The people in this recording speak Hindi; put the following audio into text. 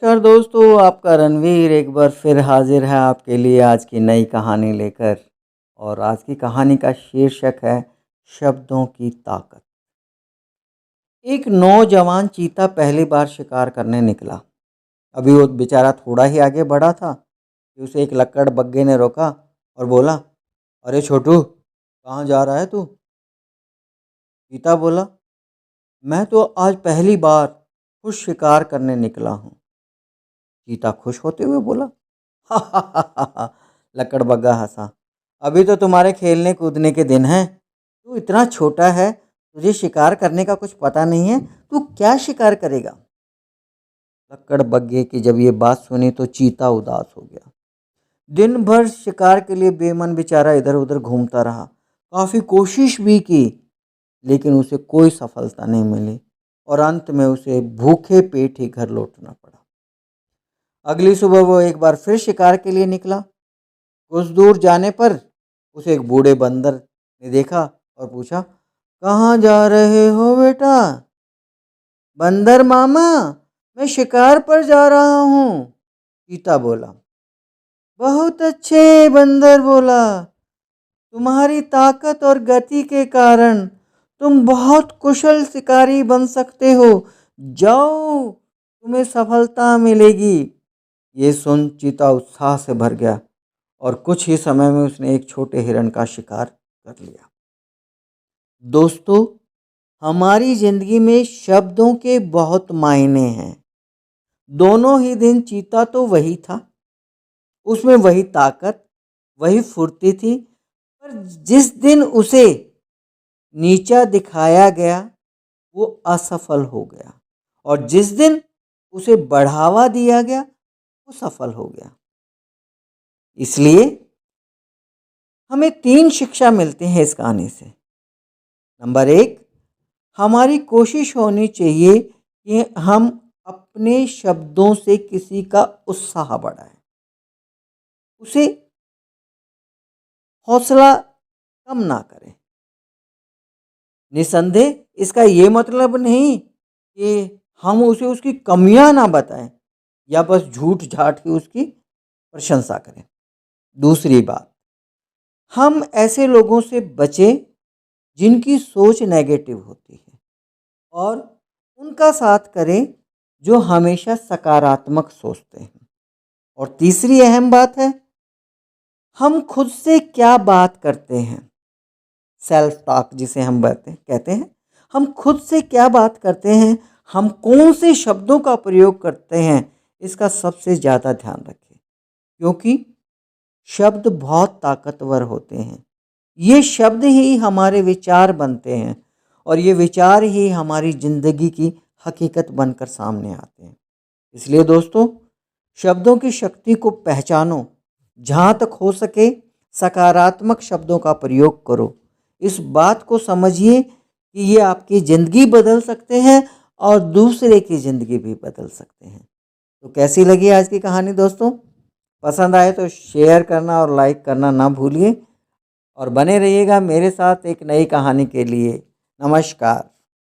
नमस्कार दोस्तों, आपका रणवीर एक बार फिर हाजिर है आपके लिए आज की नई कहानी लेकर। और आज की कहानी का शीर्षक है शब्दों की ताकत। एक नौजवान चीता पहली बार शिकार करने निकला। अभी वो बेचारा थोड़ा ही आगे बढ़ा था कि उसे एक लक्कड़ बग्घे ने रोका और बोला, अरे छोटू, कहाँ जा रहा है तू? चीता बोला, मैं तो आज पहली बार खुद शिकार करने निकला हूँ। चीता खुश होते हुए बोला, हा हा हा हा हा। लकड़बग्गा हंसा, अभी तो तुम्हारे खेलने कूदने के दिन हैं। तू इतना छोटा है, तुझे शिकार करने का कुछ पता नहीं है। तू क्या शिकार करेगा? लकड़बग्गे की जब ये बात सुनी तो चीता उदास हो गया। दिन भर शिकार के लिए बेमन बेचारा इधर उधर घूमता रहा। काफी कोशिश भी की, लेकिन उसे कोई सफलता नहीं मिली और अंत में उसे भूखे पेट ही घर लौटना पड़ा। अगली सुबह वो एक बार फिर शिकार के लिए निकला। कुछ दूर जाने पर उसे एक बूढ़े बंदर ने देखा और पूछा, कहाँ जा रहे हो बेटा? बंदर मामा, मैं शिकार पर जा रहा हूँ, चीता बोला। बहुत अच्छे, बंदर बोला, तुम्हारी ताकत और गति के कारण तुम बहुत कुशल शिकारी बन सकते हो। जाओ, तुम्हें सफलता मिलेगी। ये सुन चीता उत्साह से भर गया और कुछ ही समय में उसने एक छोटे हिरण का शिकार कर लिया। दोस्तों, हमारी जिंदगी में शब्दों के बहुत मायने हैं। दोनों ही दिन चीता तो वही था, उसमें वही ताकत, वही फुर्ती थी। पर जिस दिन उसे नीचा दिखाया गया, वो असफल हो गया, और जिस दिन उसे बढ़ावा दिया गया, वो सफल हो गया। इसलिए हमें 3 शिक्षा मिलती हैं इस कहानी से। नंबर 1, हमारी कोशिश होनी चाहिए कि हम अपने शब्दों से किसी का उत्साह बढ़ाएं, उसे हौसला कम ना करें। निसंदेह इसका ये मतलब नहीं कि हम उसे उसकी कमियां ना बताएं या बस झूठ झाट की उसकी प्रशंसा करें। दूसरी बात, हम ऐसे लोगों से बचें जिनकी सोच नेगेटिव होती है, और उनका साथ करें जो हमेशा सकारात्मक सोचते हैं। और तीसरी अहम बात है, हम खुद से क्या बात करते हैं, सेल्फ टॉक जिसे हम कहते हैं। हम खुद से क्या बात करते हैं, हम कौन से शब्दों का प्रयोग करते हैं, इसका सबसे ज़्यादा ध्यान रखें, क्योंकि शब्द बहुत ताकतवर होते हैं। ये शब्द ही हमारे विचार बनते हैं, और ये विचार ही हमारी ज़िंदगी की हकीकत बनकर सामने आते हैं। इसलिए दोस्तों, शब्दों की शक्ति को पहचानो। जहाँ तक हो सके सकारात्मक शब्दों का प्रयोग करो। इस बात को समझिए कि ये आपकी ज़िंदगी बदल सकते हैं और दूसरे की ज़िंदगी भी बदल सकते हैं। तो कैसी लगी आज की कहानी दोस्तों? पसंद आए तो शेयर करना और लाइक करना ना भूलिए, और बने रहिएगा मेरे साथ एक नई कहानी के लिए। नमस्कार।